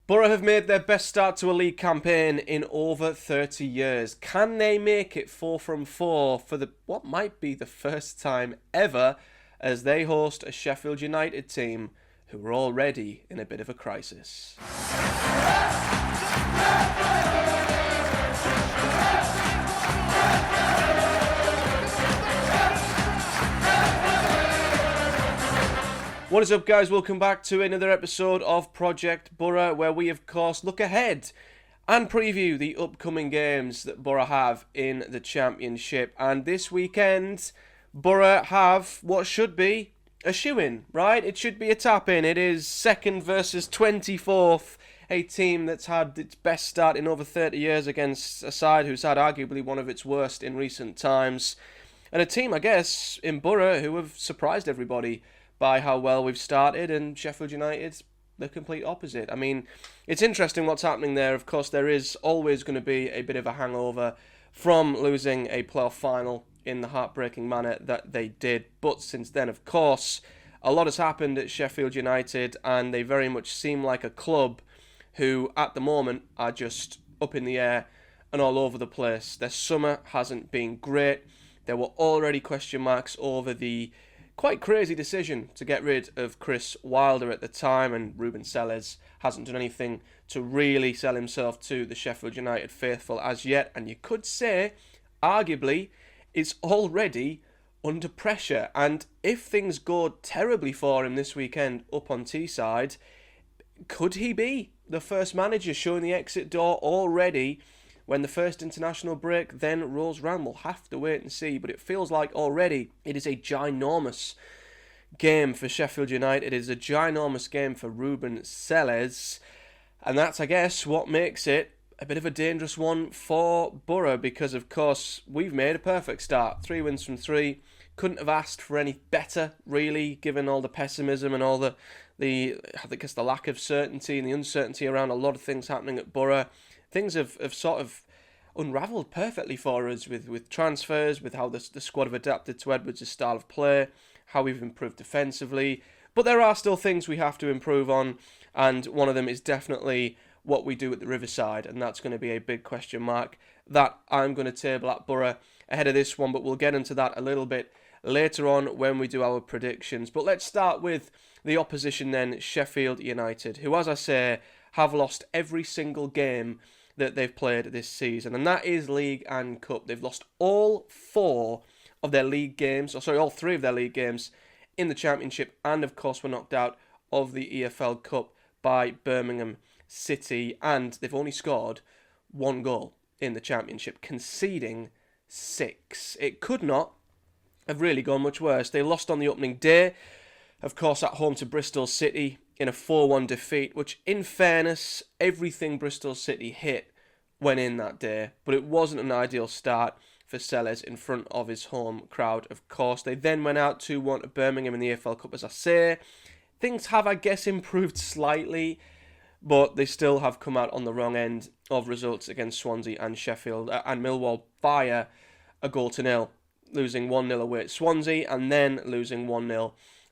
Boro have made their best start to a league campaign in over 30 years. Can they make it 4 from 4 for what might be the first time ever as they host a Sheffield United team who are already in a bit of a crisis? What is up, guys? Welcome back to another episode of Project Boro, where we of course look ahead and preview the upcoming games that Boro have in the Championship. And this weekend Boro have what should be a shoe-in, right? It should be a tap-in. It is 2nd versus 24th, a team that's had its best start in over 30 years against a side who's had arguably one of its worst in recent times. And a team, I guess, in Boro who have surprised everybody by how well we've started, and Sheffield United, the complete opposite. I mean, it's interesting what's happening there. Of course, there is always going to be a bit of a hangover from losing a playoff final in the heartbreaking manner that they did. But since then, of course, a lot has happened at Sheffield United, and they very much seem like a club who, at the moment, are just up in the air and all over the place. Their summer hasn't been great. There were already question marks over the quite crazy decision to get rid of Chris Wilder at the time, and Ruben SELLES hasn't done anything to really sell himself to the Sheffield United faithful as yet, and you could say, arguably, it's already under pressure. And if things go terribly for him this weekend up on Teesside, could he be the first manager showing the exit door already when the first international break then rolls round? We'll have to wait and see, but it feels like already it is a ginormous game for Sheffield United. It is a ginormous game for Ruben SELLES, and that's, I guess, what makes it a bit of a dangerous one for Boro, because, of course, we've made a perfect start. 3 wins from 3. Couldn't have asked for any better, really, given all the pessimism and all the I guess the lack of certainty and the uncertainty around a lot of things happening at Boro. Things have sort of unravelled perfectly for us with transfers, with how the squad have adapted to Edwards' style of play, how we've improved defensively. But there are still things we have to improve on, and one of them is definitely what we do at the Riverside, and that's going to be a big question mark that I'm going to table at Boro ahead of this one, but we'll get into that a little bit later on when we do our predictions. But let's start with the opposition then, Sheffield United, who, as I say, have lost every single game that they've played this season, and that is League and Cup. They've lost all 4 of their league games, all 3 of their league games in the Championship, and of course were knocked out of the EFL Cup by Birmingham City, and they've only scored 1 goal in the Championship, conceding 6. It could not have really gone much worse. They lost on the opening day, of course, at home to Bristol City in a 4-1 defeat, which, in fairness, everything Bristol City hit went in that day, but it wasn't an ideal start for SELLES in front of his home crowd, of course. They then went out 2-1 to Birmingham in the EFL Cup, as I say. Things have, I guess, improved slightly, but they still have come out on the wrong end of results against Swansea and Sheffield and Millwall via a 0-0, losing 1-0 away at Swansea and then losing 1-0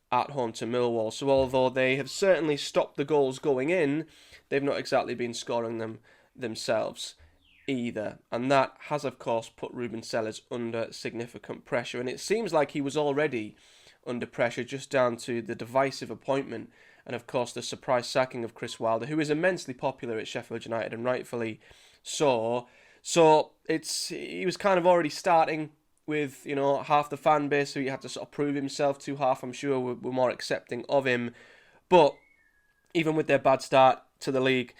at home to Millwall. So although they have certainly stopped the goals going in, they've not exactly been scoring them themselves either. And that has, of course, put Ruben SELLES under significant pressure. And it seems like he was already under pressure just down to the divisive appointment and, of course, the surprise sacking of Chris Wilder, who is immensely popular at Sheffield United, and rightfully so. So he was kind of already starting with, half the fan base who he had to sort of prove himself to. Half, I'm sure, were more accepting of him. But even with their bad start to the league,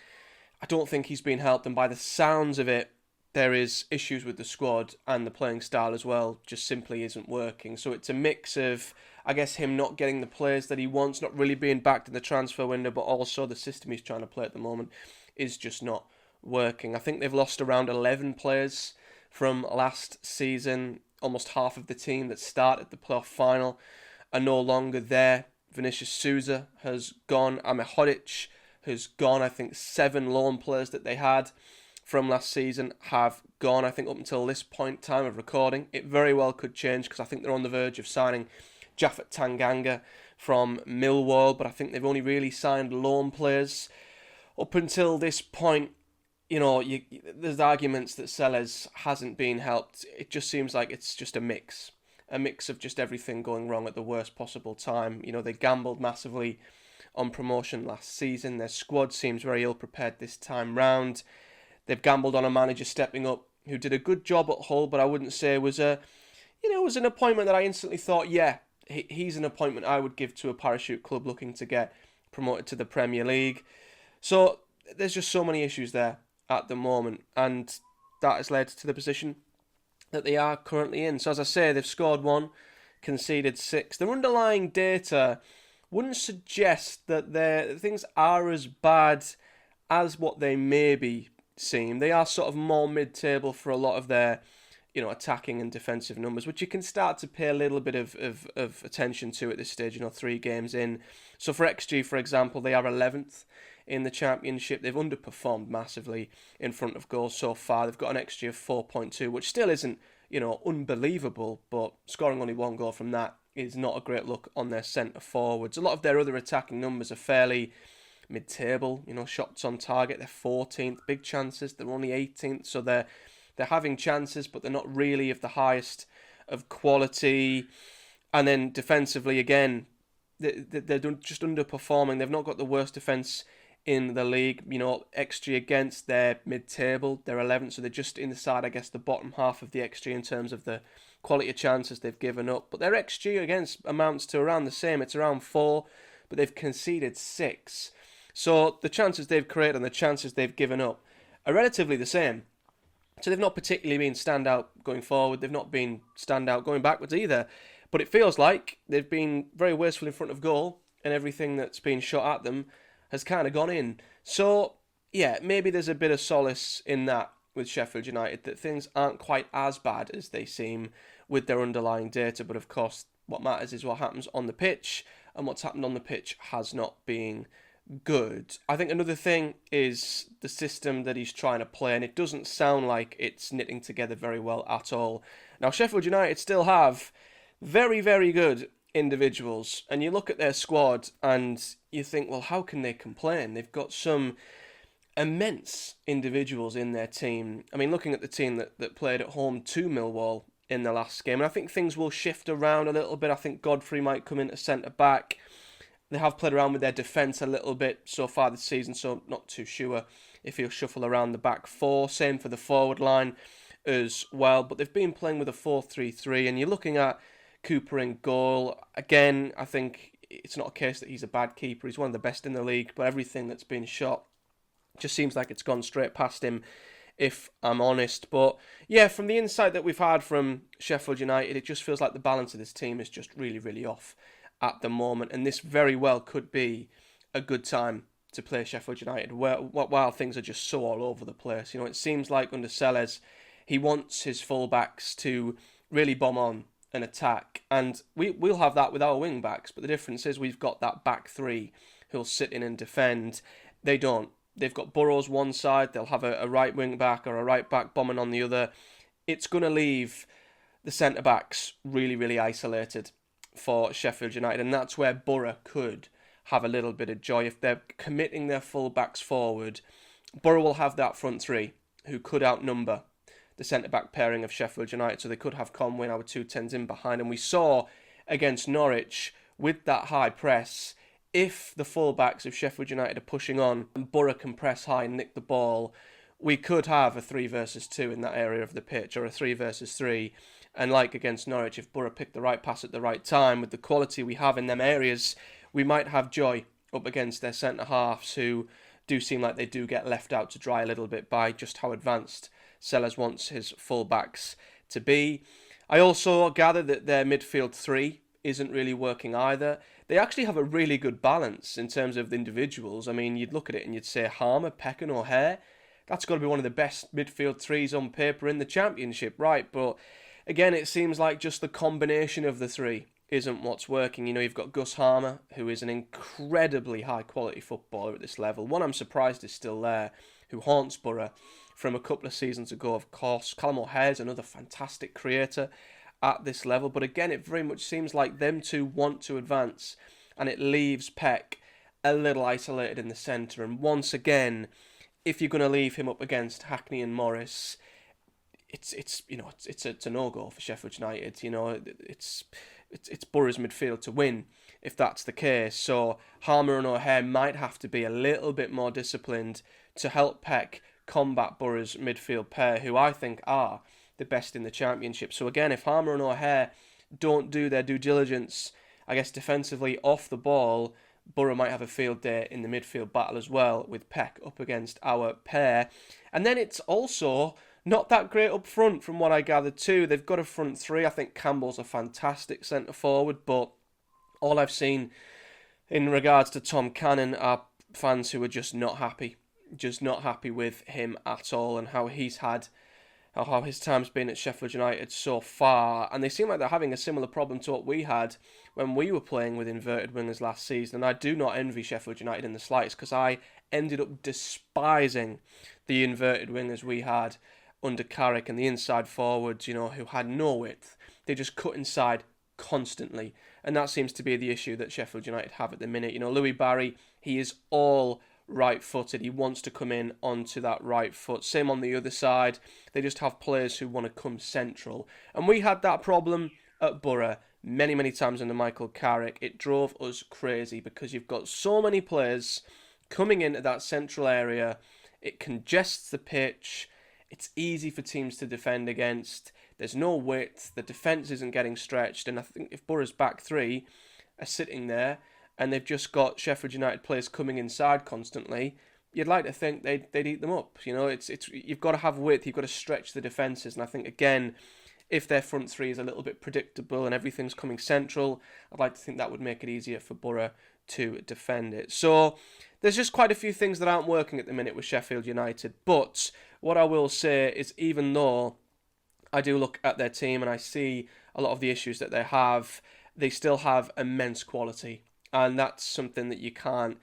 I don't think he's been helped. And by the sounds of it, there is issues with the squad, and the playing style as well just simply isn't working. So it's a mix of, I guess, him not getting the players that he wants, not really being backed in the transfer window, but also the system he's trying to play at the moment is just not working. I think they've lost around 11 players from last season. Almost half of the team that started the playoff final are no longer there. Vinicius Souza has gone. Ame Hodic has gone. I think 7 loan players that they had from last season have gone, I think, up until this point, time of recording. It very well could change, because I think they're on the verge of signing Japhet Tanganga from Millwall, but I think they've only really signed loan players up until this point, there's arguments that SELLES hasn't been helped. It just seems like it's just a mix of just everything going wrong at the worst possible time. They gambled massively on promotion last season. Their squad seems very ill prepared this time round. They've gambled on a manager stepping up who did a good job at Hull, but I wouldn't say it was an appointment that I instantly thought, yeah, he's an appointment I would give to a parachute club looking to get promoted to the Premier League. So there's just so many issues there at the moment, and that has led to the position that they are currently in. So as I say, they've scored 1, conceded 6. Their underlying data wouldn't suggest that things are as bad as what they maybe seem. They are sort of more mid-table for a lot of their attacking and defensive numbers, which you can start to pay a little bit of attention to at this stage, 3 games in. So for XG, for example, they are 11th in the Championship. They've underperformed massively in front of goals so far. They've got an XG of 4.2, which still isn't, unbelievable, but scoring only 1 goal from that is not a great look on their centre forwards. A lot of their other attacking numbers are fairly mid-table, shots on target, they're 14th, big chances, they're only 18th, so they're having chances, but they're not really of the highest of quality. And then defensively, again, they're just underperforming. They've not got the worst defence in the league. XG against, they're mid-table, they're 11th, so they're just inside, I guess, the bottom half of the XG in terms of the quality of chances they've given up. But their XG against amounts to around the same. It's around 4, but they've conceded 6. So the chances they've created and the chances they've given up are relatively the same. So they've not particularly been standout going forward. They've not been standout going backwards either. But it feels like they've been very wasteful in front of goal, and everything that's been shot at them has kind of gone in. So, yeah, maybe there's a bit of solace in that with Sheffield United, that things aren't quite as bad as they seem with their underlying data. But of course, what matters is what happens on the pitch, and what's happened on the pitch has not been good. I think another thing is the system that he's trying to play, and it doesn't sound like it's knitting together very well at all. Now, Sheffield United still have very, very good individuals, and you look at their squad and you think, well, how can they complain? They've got some immense individuals in their team. I mean, looking at the team that played at home to Millwall in the last game, and I think things will shift around a little bit. I think Godfrey might come into centre-back. They have played around with their defence a little bit so far this season, so not too sure if he'll shuffle around the back 4. Same for the forward line as well. But they've been playing with a 4-3-3, and you're looking at Cooper in goal. Again, I think it's not a case that he's a bad keeper. He's one of the best in the league, but everything that's been shot just seems like it's gone straight past him, if I'm honest. But yeah, from the insight that we've had from Sheffield United, it just feels like the balance of this team is just really, really off at the moment, and this very well could be a good time to play Sheffield United while things are just so all over the place. It seems like under SELLES, he wants his fullbacks to really bomb on and attack, and we'll have that with our wing backs, but the difference is we've got that back 3 who'll sit in and defend. They don't. They've got Boro's one side, they'll have a right wing back or a right back bombing on the other. It's going to leave the centre backs really, really isolated for Sheffield United, and that's where Boro could have a little bit of joy. If they're committing their full-backs forward, Boro will have that front 3 who could outnumber the centre-back pairing of Sheffield United, so they could have Conway and our 210s in behind. And we saw against Norwich, with that high press, if the full-backs of Sheffield United are pushing on and Boro can press high and nick the ball, we could have a 3 versus 2 in that area of the pitch, or a 3 versus 3. And like against Norwich, if Boro picked the right pass at the right time, with the quality we have in them areas, we might have joy up against their centre-halves, who do seem like they do get left out to dry a little bit by just how advanced SELLES wants his full-backs to be. I also gather that their midfield 3 isn't really working either. They actually have a really good balance in terms of the individuals. I mean, you'd look at it and you'd say Harmer, Peckham, O'Hare. That's got to be one of the best midfield 3s on paper in the Championship, right? But again, it seems like just the combination of the 3 isn't what's working. You've got Gus Harmer, who is an incredibly high-quality footballer at this level. One I'm surprised is still there, who haunts Boro from a couple of seasons ago, of course. Callum O'Hare's another fantastic creator at this level. But again, it very much seems like them two want to advance, and it leaves Peck a little isolated in the centre. And once again, if you're going to leave him up against Hackney and Morris, it's a no-go for Sheffield United. It's Boro's midfield to win if that's the case. So Harmer and O'Hare might have to be a little bit more disciplined to help Peck combat Boro's midfield pair, who I think are the best in the Championship. So again, if Harmer and O'Hare don't do their due diligence, I guess defensively off the ball, Boro might have a field day in the midfield battle as well, with Peck up against our pair. And then it's also not that great up front from what I gathered too. They've got a front three. I think Campbell's a fantastic centre forward, but all I've seen in regards to Tom Cannon are fans who are just not happy with him at all, and how his time's been at Sheffield United so far. And they seem like they're having a similar problem to what we had when we were playing with inverted wingers last season. And I do not envy Sheffield United in the slightest, because I ended up despising the inverted wingers we had under Carrick, and the inside forwards, who had no width. They just cut inside constantly. And that seems to be the issue that Sheffield United have at the minute. Louis Barry, he is all right-footed. He wants to come in onto that right foot. Same on the other side. They just have players who want to come central. And we had that problem at Boro many, many times under Michael Carrick. It drove us crazy because you've got so many players coming into that central area. It congests the pitch. It's easy for teams to defend against. There's no width. The defence isn't getting stretched. And I think if Boro's back three are sitting there and they've just got Sheffield United players coming inside constantly, you'd like to think they'd eat them up. You've got to have width. You've got to stretch the defences. And I think, again, if their front three is a little bit predictable and everything's coming central, I'd like to think that would make it easier for Boro to defend it. So there's just quite a few things that aren't working at the minute with Sheffield United. But what I will say is, even though I do look at their team and I see a lot of the issues that they still have immense quality. And that's something that you can't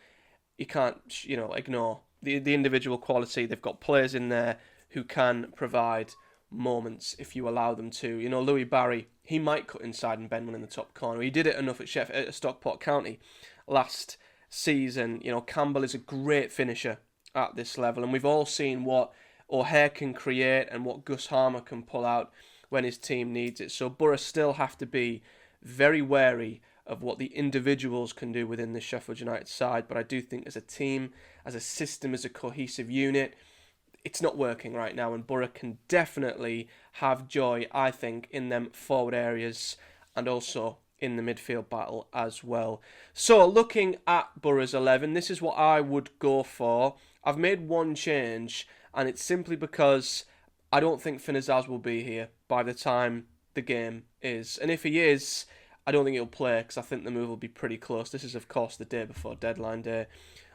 ignore. The individual quality. They've got players in there who can provide moments if you allow them to. Louis Barry, he might cut inside and bend one in the top corner. He did it enough at Stockport County last season. Campbell is a great finisher at this level, and we've all seen what O'Hare can create and what Gus Harmer can pull out when his team needs it. So Boro still have to be very wary of what the individuals can do within the Sheffield United side. But I do think as a team, as a system, as a cohesive unit, it's not working right now. And Boro can definitely have joy, I think, in them forward areas and also in the midfield battle as well. So looking at Boro's 11, this is what I would go for. I've made one change, and it's simply because I don't think Finn Azaz will be here by the time the game is. And if he is, I don't think he'll play, because I think the move will be pretty close. This is, of course, the day before deadline day.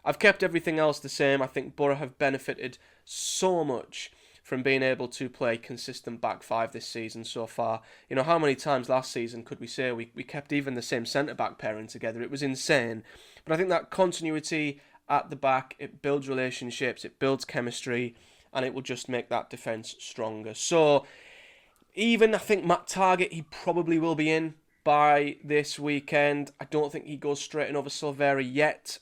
I've kept everything else the same. I think Boro have benefited so much from being able to play consistent back five this season so far. How many times last season could we say we kept even the same centre-back pairing together? It was insane. But I think that continuity at the back, it builds relationships, it builds chemistry, and it will just make that defence stronger. So even I think Matt Targett, he probably will be in by this weekend. I don't think he goes straight in over Silvera yet.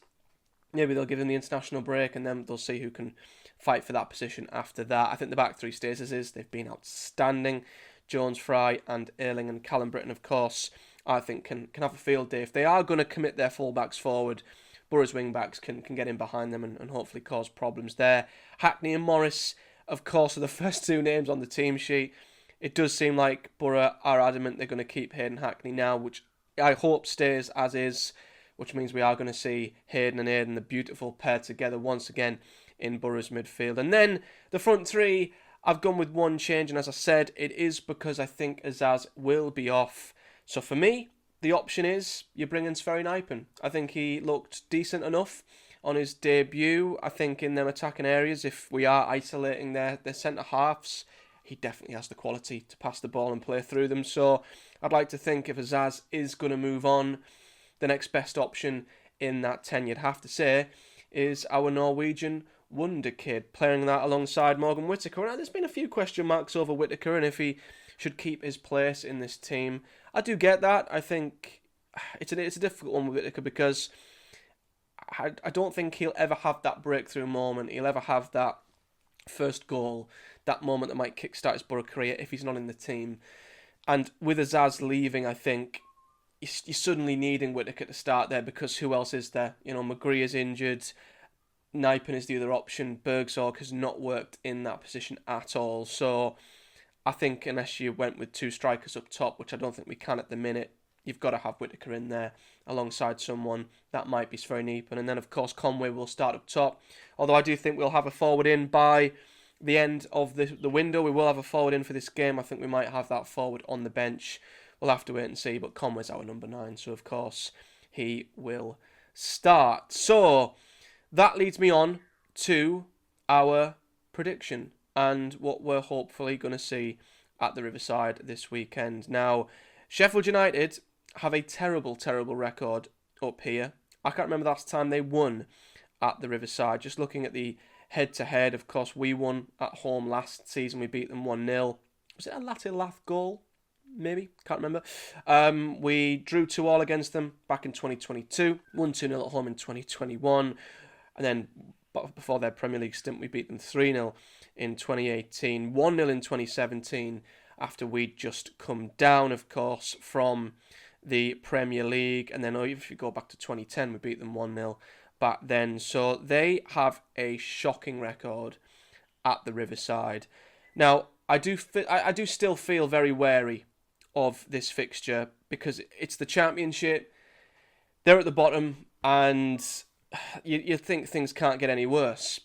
Maybe they'll give him the international break and then they'll see who can fight for that position after that. I think the back three stays as is. They've been outstanding. Jones, Fry and Ayling, and Callum Britton, of course, I think can have a field day. If they are going to commit their full-backs forward, Boro's wing-backs can get in behind them and hopefully cause problems there. Hackney and Morris, of course, are the first two names on the team sheet. It does seem like Boro are adamant they're going to keep Hayden Hackney now, which I hope stays as is, which means we are going to see Hayden and Aidan, the beautiful pair, together once again in Boro's midfield. And then the front three, I've gone with one change, and as I said, it is because I think Azaz will be off. So for me, the option is you bring in Sverre Nypen. I think he looked decent enough on his debut. I think in them attacking areas, if we are isolating their centre-halves, he definitely has the quality to pass the ball and play through them. So I'd like to think if Azaz is going to move on, the next best option in that 10, you'd have to say, is our Norwegian wonder kid, playing that alongside Morgan Whittaker. Now, there's been a few question marks over Whittaker and if he should keep his place in this team. I do get that. I think it's a difficult one with Whittaker because I don't think he'll ever have that breakthrough moment. He'll ever have that first goal, that moment that might kickstart his Boro career if he's not in the team. And with Azaz leaving, I think you're suddenly needing Whittaker to start there, because who else is there? You know, McGree is injured. Nijpen is the other option. Bergzorg has not worked in that position at all. So I think unless you went with two strikers up top, which I don't think we can at the minute, you've got to have Whittaker in there alongside someone. That might be Nijpen. And then, of course, Conway will start up top. Although I do think we'll have a forward in by the end of the window. We will have a forward in for this game. I think we might have that forward on the bench. We'll have to wait and see. But Conway's our number 9. So, of course, he will start. So that leads me on to our prediction and what we're hopefully going to see at the Riverside this weekend. Now, Sheffield United have a terrible, terrible record up here. I can't remember the last time they won at the Riverside. Just looking at the head-to-head, of course, we won at home last season. We beat them 1-0. Was it a Lath goal? Maybe. Can't remember. We drew 2-2 against them back in 2022. Won 2-0 at home in 2021. And then before their Premier League stint, we beat them 3-0 in 2018. 1-0 in 2017 after we'd just come down, of course, from the Premier League. And then if you go back to 2010, we beat them 1-0 back then. So they have a shocking record at the Riverside. Now, I do still feel very wary of this fixture because it's the Championship. They're at the bottom, and you think things can't get any worse.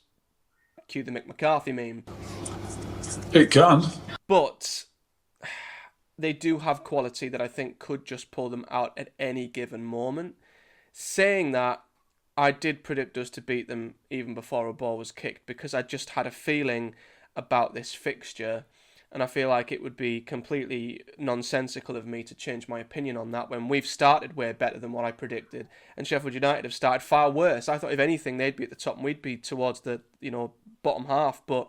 Cue the Mick McCarthy meme. It can. But they do have quality that I think could just pull them out at any given moment. Saying that, I did predict us to beat them even before a ball was kicked because I just had a feeling about this fixture, and I feel like it would be completely nonsensical of me to change my opinion on that when we've started way better than what I predicted, and Sheffield United have started far worse. I thought if anything they'd be at the top and we'd be towards the bottom half, but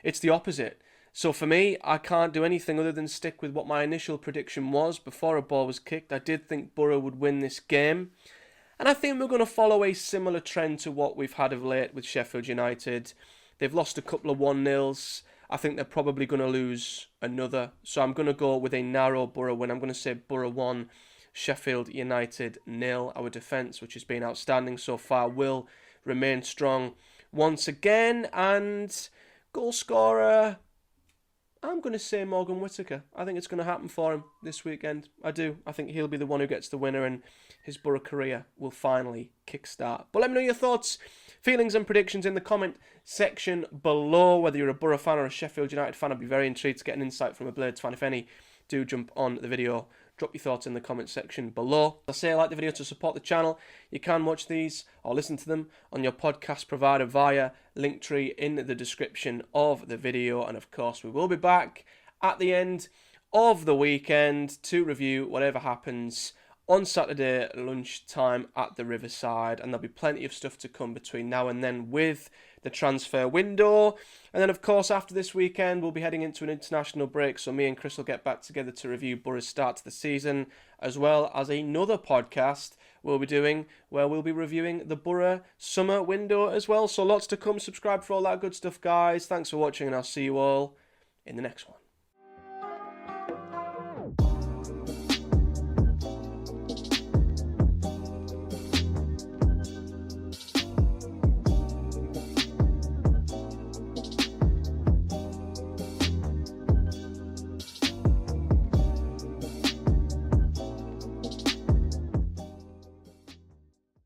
it's the opposite. So for me, I can't do anything other than stick with what my initial prediction was before a ball was kicked. I did think Boro would win this game. And I think we're going to follow a similar trend to what we've had of late with Sheffield United. They've lost a couple of 1-0s. I think they're probably going to lose another. So I'm going to go with a narrow Boro win. I'm going to say Boro 1, Sheffield United 0. Our defence, which has been outstanding so far, will remain strong once again. And goal scorer, I'm going to say Morgan Whittaker. I think it's going to happen for him this weekend. I do. I think he'll be the one who gets the winner and his Boro career will finally kickstart. But let me know your thoughts, feelings and predictions in the comment section below. Whether you're a Boro fan or a Sheffield United fan, I'd be very intrigued to get an insight from a Blades fan. If any, do jump on the video. Drop your thoughts in the comment section below. I say like the video to support the channel. You can watch these or listen to them on your podcast provider via Linktree in the description of the video. And of course, we will be back at the end of the weekend to review whatever happens on Saturday lunchtime at the Riverside. And there'll be plenty of stuff to come between now and then with the transfer window. And then, of course, after this weekend, we'll be heading into an international break. So me and Chris will get back together to review Boro's start to the season, as well as another podcast we'll be doing where we'll be reviewing the Boro summer window as well. So lots to come. Subscribe for all that good stuff, guys. Thanks for watching, and I'll see you all in the next one.